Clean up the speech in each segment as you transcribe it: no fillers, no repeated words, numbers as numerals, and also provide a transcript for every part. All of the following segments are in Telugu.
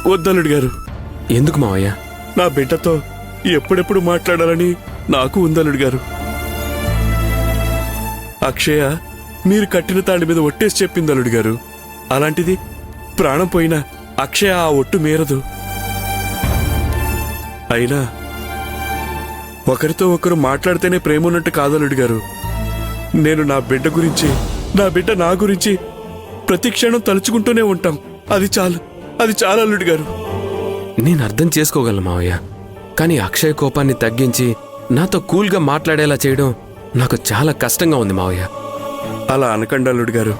వద్దల్లుడు గారు. ఎందుకు మావయ్య? నా బిడ్డతో ఎప్పుడెప్పుడు మాట్లాడాలని నాకు ఉందల్లుడు గారు. అక్షయ మీరు కట్టిన తాడి మీద ఒట్టేసి చెప్పింది అల్లుడు గారు. అలాంటిది ప్రాణం పోయినా అక్షయ ఆ ఒట్టు మేరదు. అయినా ఒకరితో ఒకరు మాట్లాడితేనే ప్రేమ ఉన్నట్టు కాదల్లుడు గారు. నేను నా బిడ్డ గురించి, నా బిడ్డ నా గురించి ప్రతి క్షణం తలుచుకుంటూనే ఉంటాం. అది చాలు అల్లుడు గారు. నేను అర్థం చేసుకోగలను మావయ్య. కానీ అక్షయ్ కోపాన్ని తగ్గించి నాతో కూల్గా మాట్లాడేలా చేయడం నాకు చాలా కష్టంగా ఉంది మావయ్య. అలా అనకండి అల్లుడు గారు.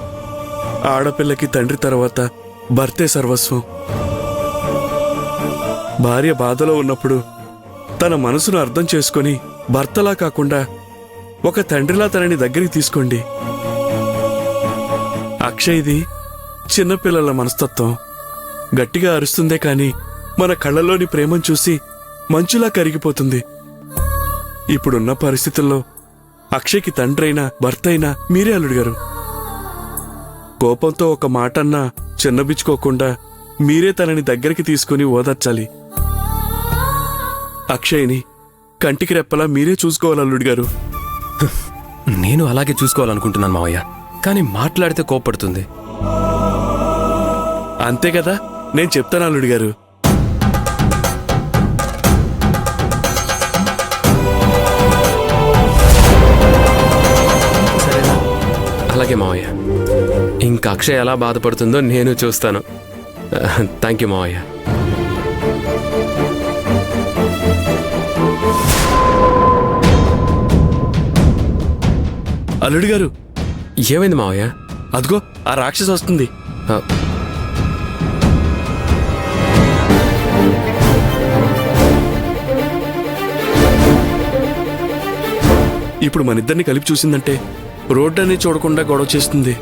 ఆడపిల్లకి తండ్రి తర్వాత భర్తే సర్వస్వం. భార్య బాధలో ఉన్నప్పుడు తన మనసును అర్థం చేసుకొని భర్తలా కాకుండా ఒక తండ్రిలా తనని దగ్గరికి తీసుకోండి. అక్షయ్ది చిన్నపిల్లల మనస్తత్వం. గట్టిగా అరుస్తుందే కాని మన కళ్ళలోని ప్రేమను చూసి మంచులా కరిగిపోతుంది. ఇప్పుడున్న పరిస్థితుల్లో అక్షయ్కి తండ్రైనా భర్త అయినా మీరే అల్లుడు గారు. కోపంతో ఒక మాట అన్నా చిన్నబిచ్చుకోకుండా మీరే తనని దగ్గరికి తీసుకుని ఓదార్చాలి. అక్షయ్ని కంటికి రెప్పలా మీరే చూసుకోవాలి అల్లుడు గారు. నేను అలాగే చూసుకోవాలనుకుంటున్నాను మావయ్య. కానీ మాట్లాడితే కోపడుతుంది. అంతే కదా, నేను చెప్తాను అల్లుడు గారు. అలాగే మావయ్య. ఇంకా అక్షయ్ ఎలా బాధపడుతుందో నేను చూస్తాను. థ్యాంక్ యూ మావయ్య. అల్లుడు గారు, ఏమైంది మావయ్య? అదిగో ఆ రాక్షసి వస్తుంది. ఇప్పుడు మనిద్దరిని కలిపి చూసిందంటే రోడ్డని చూడకుండా గొడవ చేస్తుంది.